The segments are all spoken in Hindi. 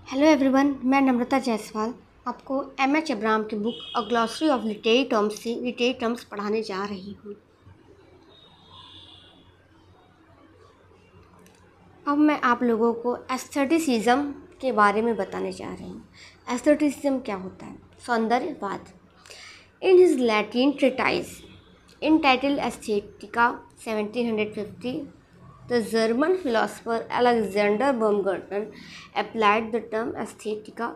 हेलो एवरीवन, मैं नम्रता जायसवाल आपको एम.एच. अब्राहम की book a glossary of literary terms से लिटरेरी टर्म्स पढ़ाने जा रही हूँ। अब मैं आप लोगों को एस्थेटिसिज्म के बारे में बताने जा रही हूँ। एस्थेटिसिज्म क्या होता है? सौंदर्यवाद। In his Latin treatise entitled Aesthetica 1750, the German philosopher Alexander Baumgarten applied the term aesthetica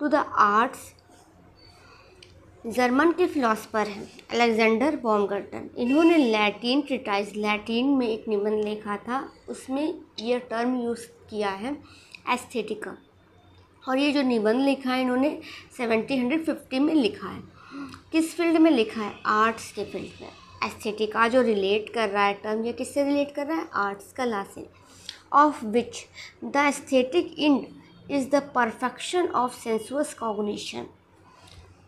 to the arts. German के फिलोसफर हैं अलेक्जेंडर बॉमगर्टन। इन्होंने लैटिन ट्रीटाइज, लैटिन में एक निबंध लिखा था, उसमें यह टर्म यूज़ किया है एस्थेटिका। और ये जो निबंध लिखा है इन्होंने 1750 में लिखा है। किस फील्ड में लिखा है? आर्ट्स के फील्ड में। एस्थेटिका जो रिलेट कर रहा है टर्म, ये किससे रिलेट कर रहा है? आर्ट्स कला से। Of which the aesthetic end is the perfection of sensuous cognition.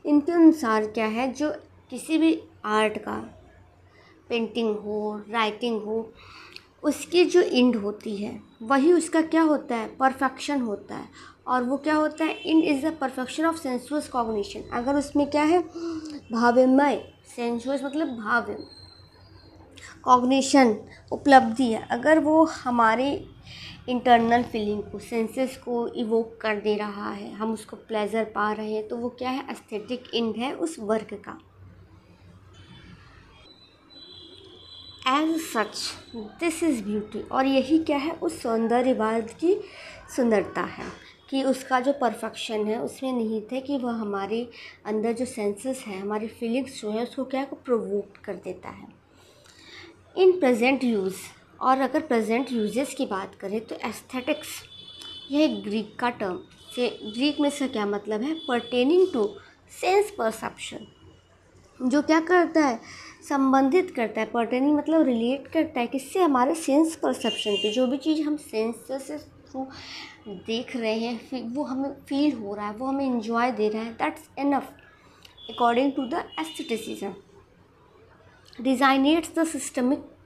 इनके अनुसार क्या है, जो किसी भी आर्ट का, पेंटिंग हो, राइटिंग हो, उसकी जो इंड होती है वही उसका क्या होता है? परफेक्शन होता है। और वो क्या होता है? End is the perfection of sensuous cognition. अगर उसमें क्या है? भावमय, सेंसुअस मतलब भाव्य, कॉग्निशन उपलब्धि है, अगर वो हमारे इंटरनल फीलिंग को, सेंसेस को इवोक कर दे रहा है, हम उसको प्लेजर पा रहे हैं, तो वो क्या है? एस्थेटिक इंड है उस वर्क का। As such this is beauty. और यही क्या है? उस सौंदर्यवाद की सुंदरता है कि उसका जो परफेक्शन है उसमें निहित है कि वह हमारे अंदर जो सेंसेस है, हमारी फीलिंग्स जो है उसको क्या है? प्रोवोक कर देता है। इन प्रेजेंट यूज़, और अगर प्रेजेंट यूजेस की बात करें तो एस्थेटिक्स यह एक ग्रीक का टर्म से, ग्रीक में से क्या मतलब है? Pertaining to sense perception. जो क्या करता है? संबंधित करता है। पर्टेनिंग मतलब रिलेट करता है किससे? हमारे सेंस परसेप्शन पे। जो भी चीज़ हम सेंस से थ्रू देख रहे हैं, वो हमें फील हो रहा है, वो हमें इंजॉय दे रहा है, that's enough according to the aestheticism. Designates the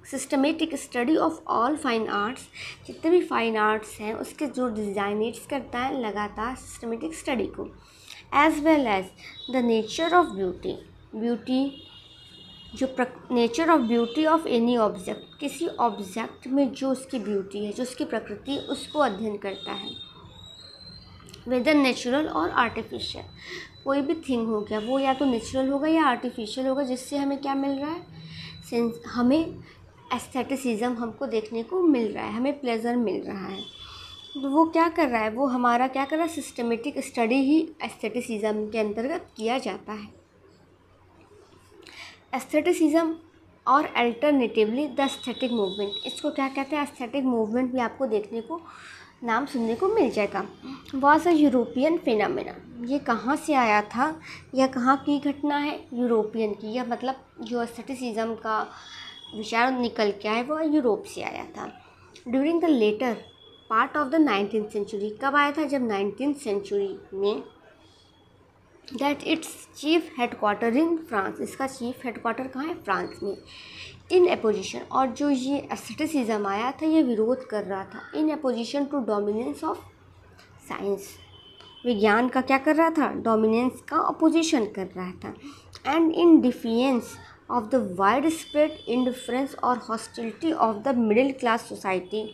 systematic study of all fine arts. जितने भी फाइन आर्ट्स हैं उसके जो डिज़ाइनेट्स करता है लगातार सिस्टमेटिक स्टडी को। As well as the nature of beauty, beauty जो nature of beauty of any object, किसी ऑब्जेक्ट में जो उसकी ब्यूटी है, जो उसकी प्रकृति, उसको अध्ययन करता है। वेदर नेचुरल और आर्टिफिशियल, कोई भी थिंग हो गया, वो या तो नेचुरल होगा या आर्टिफिशियल होगा, जिससे हमें क्या मिल रहा है? सेंस, हमें एस्थेटिसिज्म हमको देखने को मिल रहा है, हमें प्लेजर मिल रहा है। तो वो क्या कर रहा है? वो हमारा क्या कर रहा है? सिस्टमेटिक स्टडी ही एस्थेटिसिज्म के अंतर्गत किया जाता है। एस्थेटिसिज्म और अल्टरनेटिवली द एस्थेटिक मूवमेंट, इसको क्या कहते हैं? एस्थेटिक मूवमेंट भी आपको देखने को, नाम सुनने को मिल जाएगा। Was a European phenomena. ये कहाँ से आया था? यह कहाँ की घटना है? यूरोपियन की। यह मतलब जो एस्थेटिसिज्म का विचार निकल के आया वो यूरोप से आया था। During the latter part of the 19th century. कब आया था? जब 19th सेंचुरी में। That its chief headquarter in France, इसका चीफ हेडक्वार्टर कहाँ है? फ्रांस में। इन अपोजिशन, और जो ये एस्थेटिसिज्म आया था ये विरोध कर रहा था, in opposition to dominance of science, विज्ञान का क्या कर रहा था? डोमिनेंस का अपोजिशन कर रहा था। And in defiance of the wide spread indifference और hostility of the middle class society.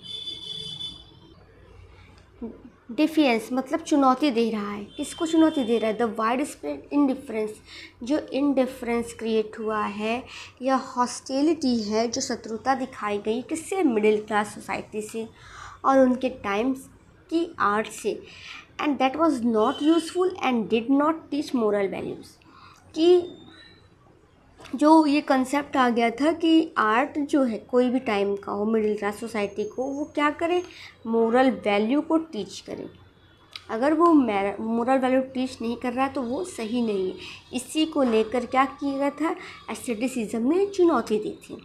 Defiance मतलब चुनौती दे रहा है। किसको चुनौती दे रहा है? द वाइड स्प्रेड इंडिफरेंस, जो इंडिफरेंस क्रिएट हुआ है या हॉस्टिलिटी है, जो शत्रुता दिखाई गई किससे? मिडिल क्लास सोसाइटी से और उनके टाइम्स की आर्ट से। And that was not useful and did not teach moral values. कि जो ये कंसेप्ट आ गया था कि आर्ट जो है कोई भी टाइम का हो, मिडिल क्लास सोसाइटी को, वो क्या करे? मोरल वैल्यू को टीच करे। अगर वो मोरल वैल्यू टीच नहीं कर रहा तो वो सही नहीं है। इसी को लेकर क्या किया गया था? एस्थेटिसिज्म ने चुनौती दी थी।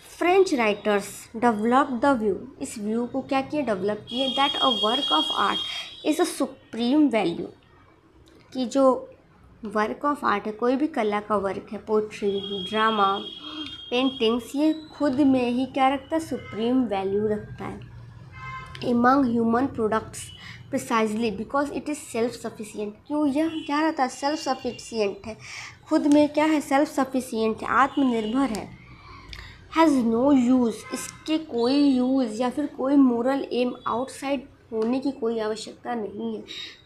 French writers develop the view, इस व्यू को क्या किए? डेवलप किए। That a work of art is a supreme value, कि जो वर्क ऑफ आर्ट है, कोई भी कला का वर्क है, पोट्री, ड्रामा, पेंटिंग्स, ये खुद में ही क्या रखता है? सुप्रीम वैल्यू रखता है। among human products precisely because it is self sufficient। क्यों यह क्या रहता है, सेल्फ सफिशियंट है, खुद में क्या है, सेल्फ सफिशियंट है, आत्मनिर्भर है। हैज़ नो यूज़, इसके कोई यूज़ या फिर कोई मोरल एम आउटसाइड होने की कोई आवश्यकता नहीं है।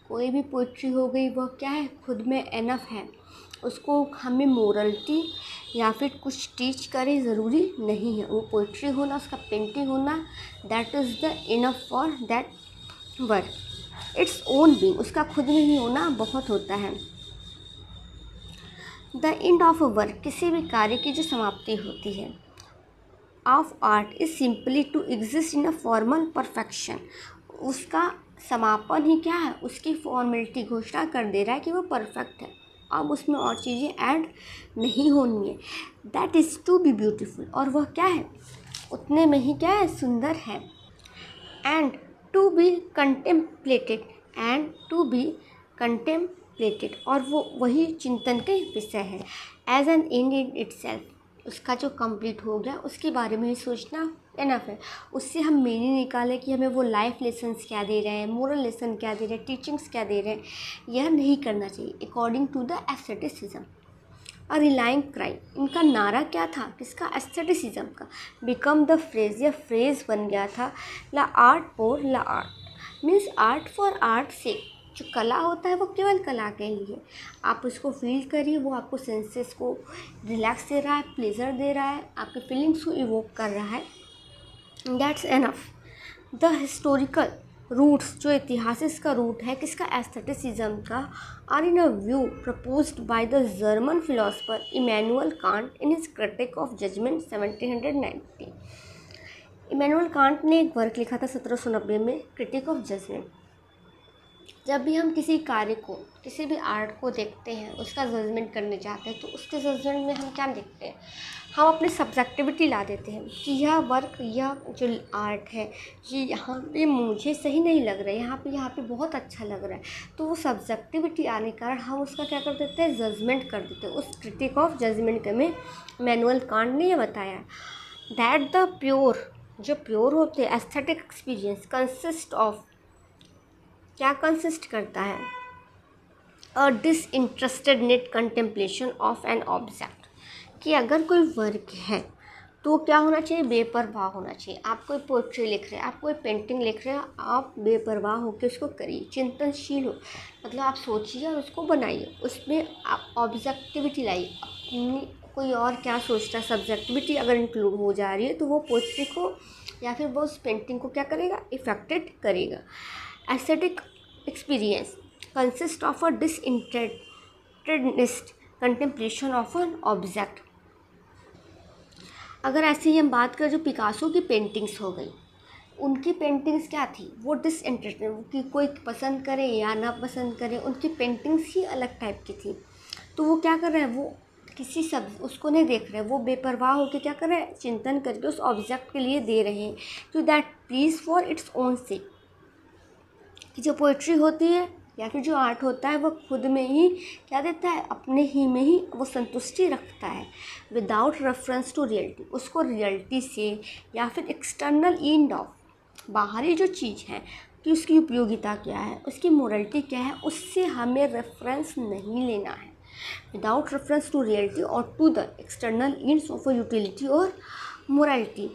कोई भी पोइट्री हो गई वह क्या है, खुद में एनफ है, उसको हमें मोरलिटी या फिर कुछ टीच करे ज़रूरी नहीं है। वो पोइट्री होना, उसका पेंटिंग होना, that is the enough for that work. Its own being, उसका खुद में ही होना बहुत होता है। The end of a work, किसी भी कार्य की जो समाप्ति होती है, of art is simply to exist in a formal perfection, उसका समापन ही क्या है, उसकी फॉर्मेलिटी घोषणा कर दे रहा है कि वो परफेक्ट है, अब उसमें और चीज़ें ऐड नहीं होनी है। That is to be beautiful, और वह क्या है, उतने में ही क्या है, सुंदर है। And to be contemplated, and to be contemplated, और वो वही चिंतन के विषय है। As an end in itself, उसका जो कंप्लीट हो गया उसके बारे में ही सोचना एनफ है। उससे हम मीनिंग निकालें कि हमें वो लाइफ लेसन्स क्या दे रहे हैं, मोरल लेसन क्या दे रहे हैं, टीचिंग्स क्या दे रहे हैं, यह नहीं करना चाहिए according to the aestheticism. A rallying cry, इनका नारा क्या था, किसका, एस्थेटिसिज्म का। बिकम द फ्रेज, यह फ्रेज बन गया था। ला आर्ट फॉर ला art, means art for art sake, जो कला होता है वो केवल कला के लिए, आप उसको फील करिए, वो आपको सेंसेस को रिलैक्स दे रहा है, प्लेजर दे रहा है, आपके फीलिंग्स को इवोक कर रहा है, that's enough. The historical roots, जो इतिहास इसका रूट है किसका, एस्थेटिसिज्म का, are in a view proposed by the German philosopher Immanuel Kant in his Critique of Judgment 1790। Immanuel Kant ने एक वर्क लिखा था 1790 में, क्रिटिक ऑफ जजमेंट। जब भी हम किसी कार्य को, किसी भी आर्ट को देखते हैं, उसका जजमेंट करने जाते हैं, तो उसके जजमेंट में हम क्या देखते हैं, हम अपनी सब्जेक्टिविटी ला देते हैं कि यह वर्क, यह जो आर्ट है, ये यहाँ पे मुझे सही नहीं लग रहा है, यहाँ पे बहुत अच्छा लग रहा है। तो वो सब्जेक्टिविटी आने के कारण हम उसका क्या कर देते हैं, जजमेंट कर देते हैं। उस क्रिटिक ऑफ जजमेंट में इमैनुअल कांट ने ये बताया दैट द प्योर, जो प्योर होते हैं एस्थेटिक एक्सपीरियंस कंसिस्ट ऑफ, क्या कंसिस्ट करता है, a disinterested net contemplation of an object, कि अगर कोई वर्क है तो क्या होना चाहिए, बेपरवाह होना चाहिए। आप कोई पोइट्री लिख रहे हैं, आप कोई पेंटिंग लिख रहे हैं, आप बेपरवाह होकर उसको करिए, चिंतनशील हो, मतलब आप सोचिए और उसको बनाइए, उसमें आप ऑब्जेक्टिविटी लाइए, अपनी कोई और क्या सोचता है, सब्जेक्टिविटी अगर इंक्लूड हो जा रही है तो वो पोइट्री को या फिर वो उस पेंटिंग को क्या करेगा, इफेक्टेड करेगा। Aesthetic experience consist of a disinterested contemplation of an object. अगर ऐसे ही हम बात करें जो पिकासो की पेंटिंग्स हो गई, उनकी पेंटिंग्स क्या थी, वो डिसइंटरेस्टेड, कि कोई पसंद करे या ना पसंद करे, उनकी पेंटिंग्स ही अलग टाइप की थी। तो वो क्या कर रहे हैं, वो किसी सब उसको नहीं देख रहे, वो बेपरवाह होकर क्या कर रहे हैं, चिंतन करके उस ऑब्जेक्ट के लिए दे रहे हैं, to that please for its own sake. कि जो पोइट्री होती है या फिर जो आर्ट होता है वो खुद में ही क्या देता है, अपने ही में ही वो संतुष्टि रखता है, विदाउट रेफरेंस टू रियलिटी, उसको रियलिटी से या फिर एक्सटर्नल एंड ऑफ, बाहरी जो चीज़ है कि उसकी उपयोगिता क्या है, उसकी मोरलिटी क्या है, उससे हमें रेफरेंस नहीं लेना है, विदाउट रेफरेंस टू रियलिटी और to the external ends of utility और morality.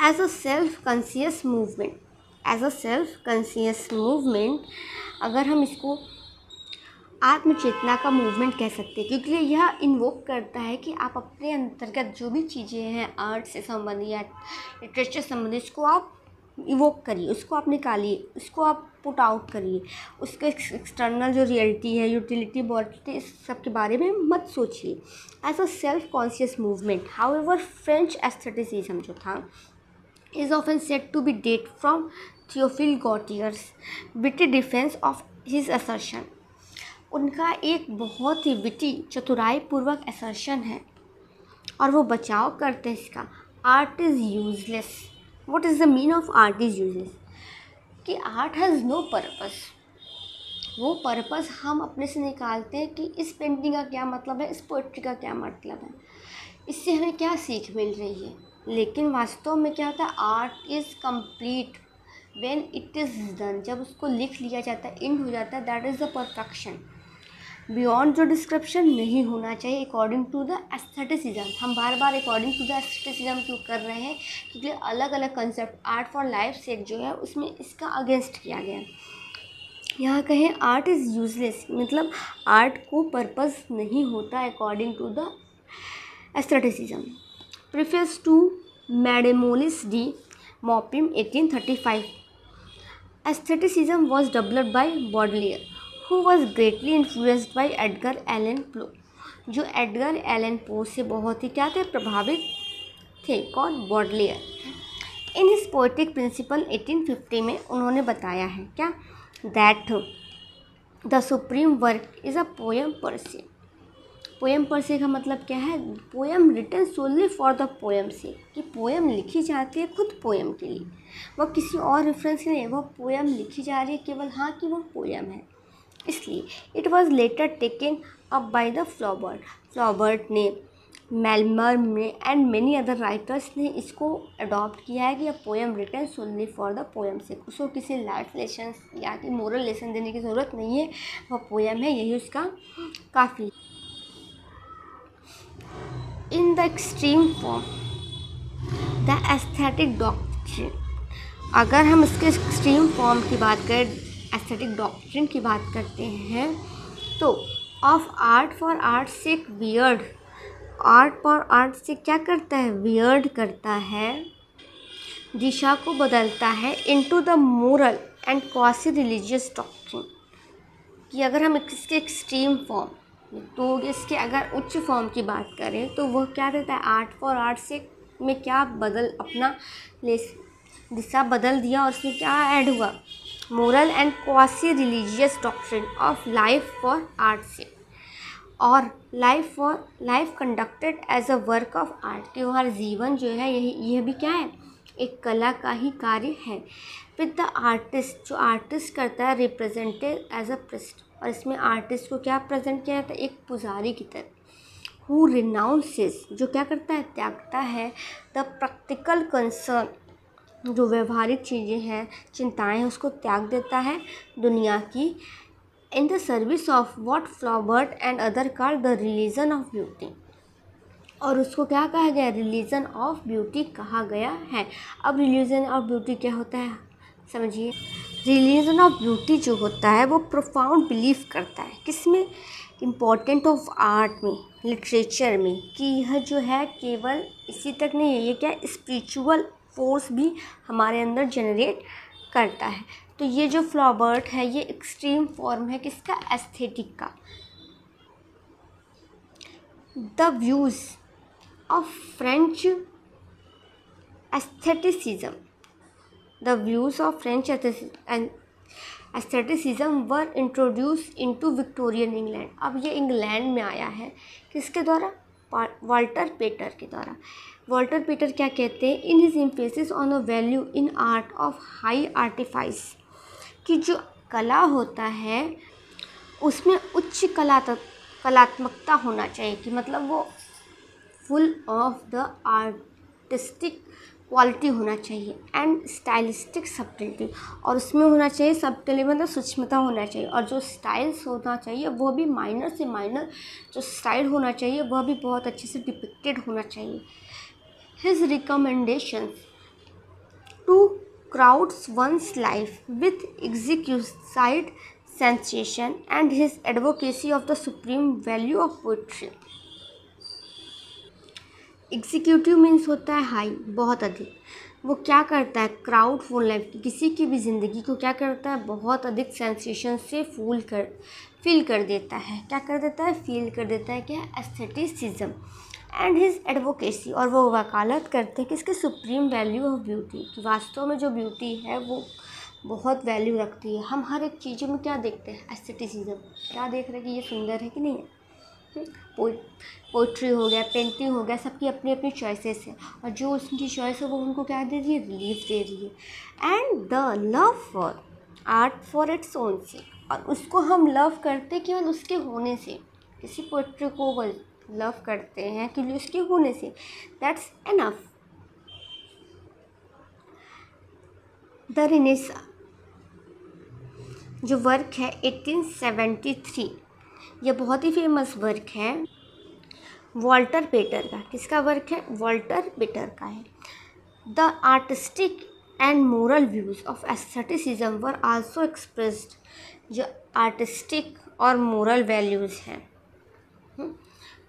As a self conscious movement, as a self conscious movement, अगर हम इसको आत्मचेतना का मूवमेंट कह सकते हैं, क्योंकि यह इन्वोक करता है कि आप अपने अंतर्गत जो भी चीज़ें हैं आर्ट से संबंधित या लिटरेचर संबंधित, उसको आप इवोक करिए, उसको आप निकालिए, उसको आप पुट आउट करिए, उसके एक्सटर्नल जो रियलिटी है, यूटिलिटी, मॉरलिटी, इस सब के बारे में मत सोचिए। As a self conscious movement however French aestheticism जो था is often said to be date from Theophile Gautier's witty defense of his assertion। उनका एक बहुत ही विटी, चतुराई पूर्वक असर्शन है और वो बचाव करते हैं इसका, art is useless. What is the mean of art is useless, कि आर्ट हैज़ नो पर्पस। वो पर्पस हम अपने से निकालते हैं कि इस पेंटिंग का क्या मतलब है, इस पोइट्री का क्या मतलब है, इससे हमें क्या सीख मिल रही है। लेकिन वास्तव में क्या होता है, art is complete when it is done, जब उसको लिख लिया जाता है, एंड हो जाता है, that is the perfection. Beyond जो डिस्क्रिप्शन नहीं होना चाहिए अकॉर्डिंग टू द एस्थेटिसिज्म। हम बार बार अकॉर्डिंग टू द एस्थेटिसिज्म क्यों कर रहे हैं, क्योंकि अलग अलग कंसेप्ट आर्ट फॉर लाइफ से जो है उसमें इसका अगेंस्ट किया गया है। यहाँ कहें आर्ट इज़ यूजलेस, मतलब आर्ट को पर्पस नहीं होता according to the aestheticism. Preface to Mademoiselle de Maupin 1835। Aestheticism was developed by Baudelaire who was greatly influenced by Edgar Allan Poe, जो एडगर एलन पो से बहुत ही क्या थे, प्रभावित थे। कौन? Baudelaire. In his poetic principle 1850 में उन्होंने बताया है क्या, that the supreme work is a poem per se. Poem per से का मतलब क्या है, poem written solely for the poem se, कि पोएम लिखी जाती है खुद पोएम के लिए, वह किसी और रेफरेंस के नहीं, वह पोएम लिखी जा रही है केवल हाँ कि वह पोएम है, इसलिए। It was later taken up by the Flaubert, Flaubert ने, मेल्मर ने एंड मेनी अदर राइटर्स ने इसको अडॉप्ट किया है कि यह poem written solely for the poem se, उसको किसी लाइफ लेसन या कि मोरल लेसन देने की ज़रूरत नहीं है, वह पोएम है, यही उसका काफ़ी। In the extreme form the aesthetic doctrine, अगर हम इसके एक्सट्रीम फॉर्म की बात करें, एस्थेटिक डॉक्ट्रिन की बात करते हैं, तो ऑफ आर्ट फॉर आर्ट से वियर्ड, आर्ट फॉर आर्ट से क्या करता है, वियर्ड करता है, दिशा को बदलता है, into the moral and quasi religious doctrine, कि अगर हम इसके एक्सट्रीम फॉर्म, तो इसके अगर उच्च फॉर्म की बात करें तो वह क्या रहता है, आर्ट फॉर आर्ट से में क्या बदल अपना दिशा बदल दिया, और उसमें क्या ऐड हुआ, moral and quasi religious doctrine of life for art से, और life conducted as a work of art, कि हमारा जीवन जो है यह भी क्या है, एक कला का ही कार्य है। विद द आर्टिस्ट, जो आर्टिस्ट करता है, रिप्रेजेंटेड एज अ प्रिस्ट, और इसमें आर्टिस्ट को क्या प्रेजेंट किया जाता है, एक पुजारी की तरह। हु रिनाउंसेस, जो क्या करता है, त्यागता है, द प्रैक्टिकल कंसर्न, जो व्यवहारिक चीज़ें हैं, चिंताएं हैं, उसको त्याग देता है दुनिया की, in the service of what Flaubert and other called the religion of beauty, और उसको क्या कहा गया, रिलीजन ऑफ ब्यूटी कहा गया है। अब रिलीजन ऑफ ब्यूटी क्या होता है, समझिए। रिलीजन ऑफ ब्यूटी जो होता है वो प्रोफाउंड बिलीव करता है, किसमें, इम्पोर्टेंट ऑफ आर्ट में, लिटरेचर में, कि यह जो है केवल इसी तक नहीं है, ये क्या स्पिरिचुअल फोर्स भी हमारे अंदर जनरेट करता है। तो ये जो फ्लॉबर्ट है ये एक्सट्रीम फॉर्म है किसका, एस्थेटिक का। The views of French aestheticism, the views of French aestheticism were introduce into Victorian England. अब ये इंग्लैंड में आया है किसके द्वारा, वाल्टर पेटर के द्वारा। वाल्टर पेटर क्या कहते हैं, in his emphasis on a value in art of high artifice, कि जो कला होता है उसमें उच्च कलात्मकता होना चाहिए, कि मतलब वो full of the artistic quality होना चाहिए, एंड स्टाइलिस्टिक सब्टिलिटी, और उसमें होना चाहिए सब्टिलिटी मतलब सूक्ष्मता होना चाहिए, और जो स्टाइल्स होना चाहिए वो भी माइनर से माइनर जो स्टाइल होना चाहिए वह भी बहुत अच्छे से डिपिक्टेड होना चाहिए। His recommendations to crowds one's life with exquisite sensation and his advocacy of the supreme value of poetry. Executive means होता है हाई, बहुत अधिक। वो क्या करता है, क्राउड फुल लाइफ, किसी की भी ज़िंदगी को क्या करता है, बहुत अधिक सेंसेशन से फील कर देता है, क्या कर देता है, फील कर देता है, क्या, एस्थेटिसिज्म एंड हिज एडवोकेसी, और वो वकालत करते हैं किसके, सुप्रीम वैल्यू ऑफ ब्यूटी, कि वास्तव में जो ब्यूटी है वो बहुत वैल्यू रखती है। हम हर एक चीज़ों में क्या देखते हैं, एस्थेटिसिज्म, क्या देख रहे हैं कि ये सुंदर है कि नहीं है। पोइट्री हो गया, पेंटिंग हो गया, सबकी अपनी अपनी चॉइसेस है, और जो उसकी चॉइस है वो उनको क्या दे रही है, रिलीफ दे रही है। And the love for art for its own से, और उसको हम लव करते केवल उसके होने से, किसी पोइट्री को वो लव करते हैं कि उसके होने से, दैट्स एनफ। द रिनेसा जो वर्क है 1873, ये बहुत ही फेमस वर्क है वॉल्टर पेटर का। किसका वर्क है? वॉल्टर पेटर का है। The artistic and moral views of aestheticism were also expressed. जो आर्टिस्टिक और मोरल वैल्यूज़ हैं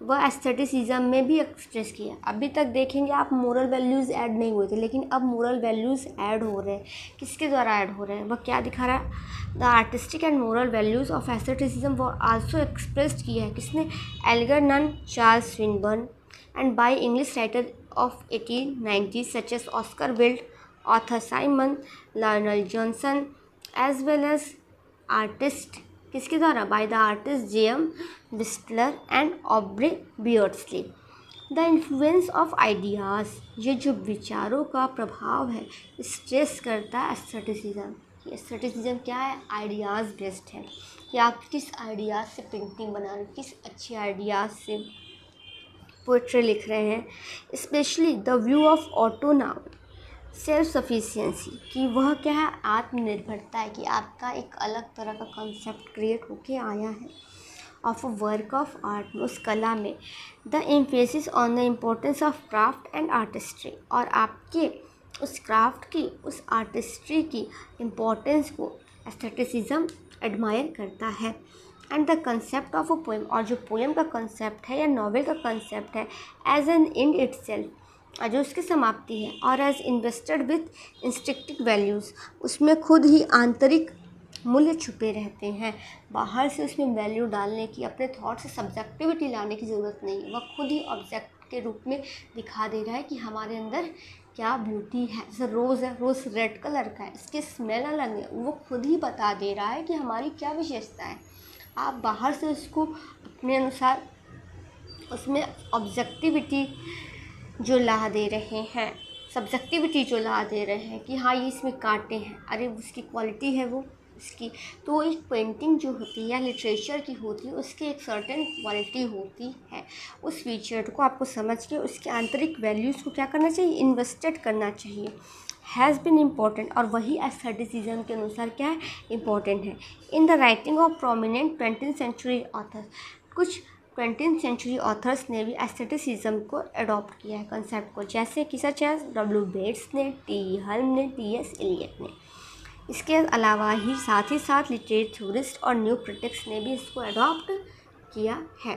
वह एस्थेटिसिज्म में भी एक्सप्रेस किया। अभी तक देखेंगे आप मोरल वैल्यूज़ ऐड नहीं हुए थे, लेकिन अब मोरल वैल्यूज़ ऐड हो रहे हैं। किसके द्वारा ऐड हो रहे हैं? वह क्या दिखा रहा है? The artistic and moral values of aestheticism were also expressed किया है। किसने? Algernon Charles Swinburne and by English writer of 1890 such as Oscar Wilde, author Simon Lionel Johnson, as well as artist. किसके द्वारा? By the artist J.M. Whistler and Aubrey Beardsley. The influence of ideas, ये जो विचारों का प्रभाव है स्ट्रेस करता है एस्थेटिसिज्म। एस्थेटिसिज्म क्या है? आइडियाज़ बेस्ड है कि आप किस आइडियाज़ से पेंटिंग बना रहे हैं, किस अच्छे आइडियाज़ से पोएट्री लिख रहे हैं। Specially the view of auto now self sufficiency, कि वह क्या है? आत्मनिर्भरता है, कि आपका एक अलग तरह का कॉन्सेप्ट क्रिएट होके आया है of a work of art में, उस कला में। The emphasis on the importance of craft and artistry, और आपके उस क्राफ्ट की, उस आर्टिस्ट्री की इम्पोर्टेंस को एस्थेटिसिज्म एडमायर करता है। And the concept of a poem, और जो पोएम का कंसेप्ट है या नॉवेल का कंसेप्ट है एज एन इंड इटसेल्फ, जो उसकी समाप्ति है, और as invested with instinctive values, उसमें खुद ही आंतरिक मूल्य छुपे रहते हैं। बाहर से उसमें वैल्यू डालने की, अपने थॉट से सब्जेक्टिविटी लाने की ज़रूरत नहीं है। वह खुद ही ऑब्जेक्ट के रूप में दिखा दे रहा है कि हमारे अंदर क्या ब्यूटी है। जैसे रोज़ है, रोज़ रेड कलर का है, इसकी स्मेल अलग है, वो खुद ही बता दे रहा है कि हमारी क्या विशेषता है। आप बाहर से उसको अपने अनुसार उसमें ऑब्जेक्टिविटी जो ला दे रहे हैं, सब्जेक्टिविटी जो ला दे रहे हैं कि हाँ ये इसमें कांटे हैं, अरे उसकी क्वालिटी है वो इसकी। तो एक पेंटिंग जो होती है या लिटरेचर की होती है, उसकी एक सर्टेन क्वालिटी होती है। उस फीचर को आपको समझ के उसके आंतरिक वैल्यूज़ को क्या करना चाहिए? इन्वेस्टेड करना चाहिए। हैज़ बिन इम्पॉर्टेंट, और वही एस्थेटिसिज्म के अनुसार क्या है? इम्पॉर्टेंट है। In the writing of prominent 20th century authors, कुछ 20th सेंचुरी ऑथर्स ने भी एस्थेटिसिज्म को अडॉप्ट किया है कंसेप्ट को, जैसे कि सच एज W. बेट्स ने, T. हल्म ने, T.S. एलियट ने। इसके अलावा ही साथ लिटरेचर थ्योरिस्ट और न्यू क्रिटिक्स ने भी इसको अडॉप्ट किया है।